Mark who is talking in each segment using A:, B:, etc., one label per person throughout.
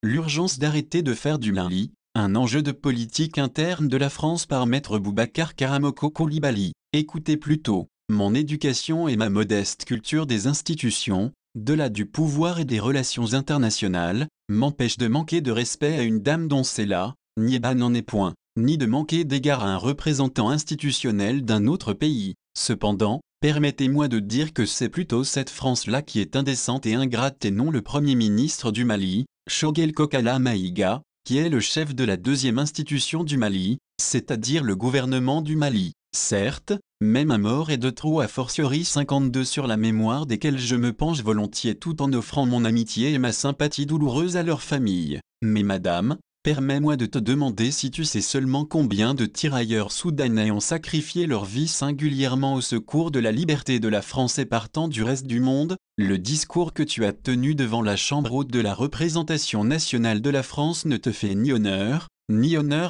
A: l'urgence d'arrêter de faire du Mali un enjeu de politique interne de la France par Maître Boubacar Karamoko Coulibaly. Écoutez plutôt, mon éducation et ma modeste culture des institutions, de là du pouvoir et des relations internationales, m'empêchent de manquer de respect à une dame dont c'est là, Niéba n'en est point, ni de manquer d'égard à un représentant institutionnel d'un autre pays. Cependant, permettez-moi de dire que c'est plutôt cette France-là qui est indécente et ingrate et non le Premier ministre du Mali, Choguel Kokala Maïga, qui est le chef de la deuxième institution du Mali, c'est-à-dire le gouvernement du Mali. Certes, même un mort est de trop, a fortiori 52 sur la mémoire desquels je me penche volontiers tout en offrant mon amitié et ma sympathie douloureuse à leur famille. Mais madame, permets-moi de te demander si tu sais seulement combien de tirailleurs soudanais ont sacrifié leur vie singulièrement au secours de la liberté de la France et partant du reste du monde. Le discours que tu as tenu devant la Chambre haute de la représentation nationale de la France ne te fait ni honneur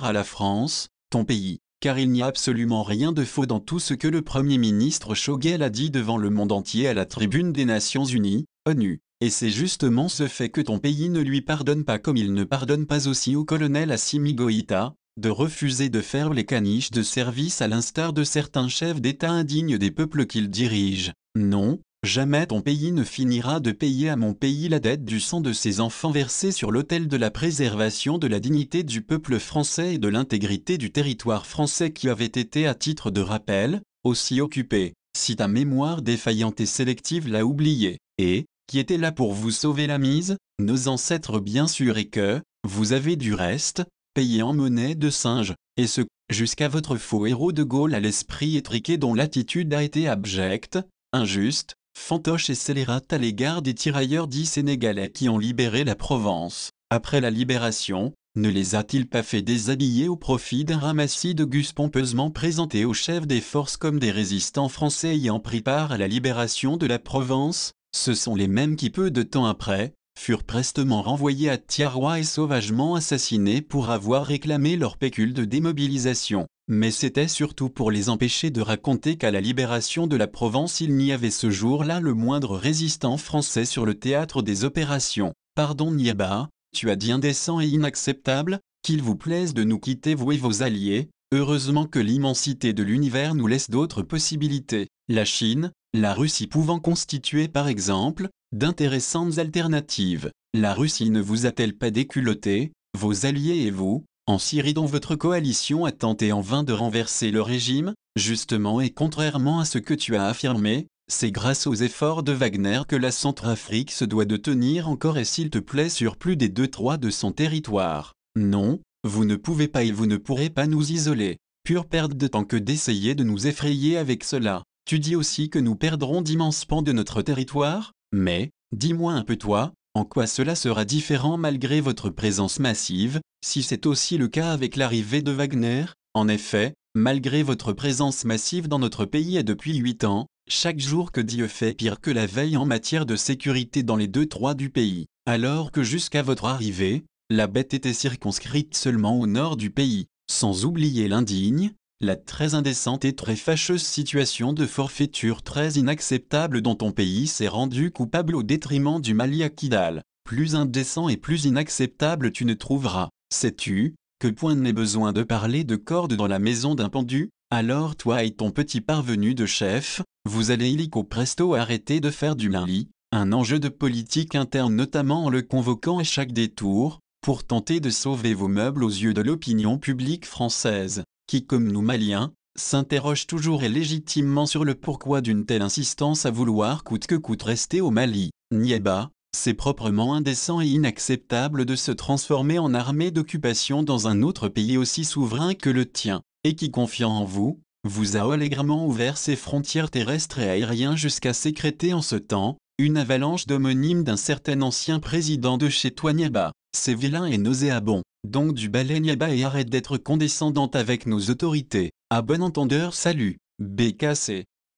A: à la France, ton pays, car il n'y a absolument rien de faux dans tout ce que le Premier ministre Choguel a dit devant le monde entier à la tribune des Nations Unies, ONU. Et c'est justement ce fait que ton pays ne lui pardonne pas, comme il ne pardonne pas aussi au colonel Assimi Goïta, de refuser de faire les caniches de service à l'instar de certains chefs d'État indignes des peuples qu'il dirige. Non, jamais ton pays ne finira de payer à mon pays la dette du sang de ses enfants versés sur l'autel de la préservation de la dignité du peuple français et de l'intégrité du territoire français qui avait été, à titre de rappel, aussi occupé, si ta mémoire défaillante et sélective l'a oublié, et qui était là pour vous sauver la mise, nos ancêtres bien sûr, et que, vous avez du reste, payé en monnaie de singe, et ce, jusqu'à votre faux héros de Gaulle à l'esprit étriqué dont l'attitude a été abjecte, injuste, fantoche et scélérate à l'égard des tirailleurs dits sénégalais qui ont libéré la Provence. Après la libération, ne les a-t-il pas fait déshabiller au profit d'un ramassis de gus pompeusement présenté au chef des forces comme des résistants français ayant pris part à la libération de la Provence? Ce sont les mêmes qui, peu de temps après, furent prestement renvoyés à Tiaroy et sauvagement assassinés pour avoir réclamé leur pécule de démobilisation. Mais c'était surtout pour les empêcher de raconter qu'à la libération de la Provence il n'y avait ce jour-là le moindre résistant français sur le théâtre des opérations. Pardon Niéba, tu as dit indécent et inacceptable, qu'il vous plaise de nous quitter vous et vos alliés, heureusement que l'immensité de l'univers nous laisse d'autres possibilités. La Chine, la Russie pouvant constituer par exemple, d'intéressantes alternatives. La Russie ne vous a-t-elle pas déculotté, vos alliés et vous, en Syrie dont votre coalition a tenté en vain de renverser le régime? Justement et contrairement à ce que tu as affirmé, c'est grâce aux efforts de Wagner que la Centrafrique se doit de tenir encore et s'il te plaît sur plus des 2/3 de son territoire. Non, vous ne pouvez pas et vous ne pourrez pas nous isoler. Pure perte de temps que d'essayer de nous effrayer avec cela. Tu dis aussi que nous perdrons d'immenses pans de notre territoire, mais, dis-moi un peu toi, en quoi cela sera différent malgré votre présence massive, si c'est aussi le cas avec l'arrivée de Wagner? En effet, malgré votre présence massive dans notre pays et depuis 8 ans, chaque jour que Dieu fait pire que la veille en matière de sécurité dans les 2/3 du pays, alors que jusqu'à votre arrivée, la bête était circonscrite seulement au nord du pays, sans oublier l'indigne, la très indécente et très fâcheuse situation de forfaiture très inacceptable dont ton pays s'est rendu coupable au détriment du Mali à Kidal. Plus indécent et plus inacceptable tu ne trouveras. Sais-tu que point n'est besoin de parler de corde dans la maison d'un pendu? Alors toi et ton petit parvenu de chef, vous allez illico presto arrêter de faire du Mali un enjeu de politique interne, notamment en le convoquant à chaque détour, pour tenter de sauver vos meubles aux yeux de l'opinion publique française, qui, comme nous Maliens, s'interroge toujours et légitimement sur le pourquoi d'une telle insistance à vouloir coûte que coûte rester au Mali. Niéba, c'est proprement indécent et inacceptable de se transformer en armée d'occupation dans un autre pays aussi souverain que le tien, et qui, confiant en vous, vous a allègrement ouvert ses frontières terrestres et aériennes jusqu'à sécréter en ce temps une avalanche d'homonymes d'un certain ancien président de chez toi Niéba. C'est vilain et nauséabond. Donc du balai Niéba et arrête d'être condescendante avec nos autorités. À bon entendeur, salut. BKC.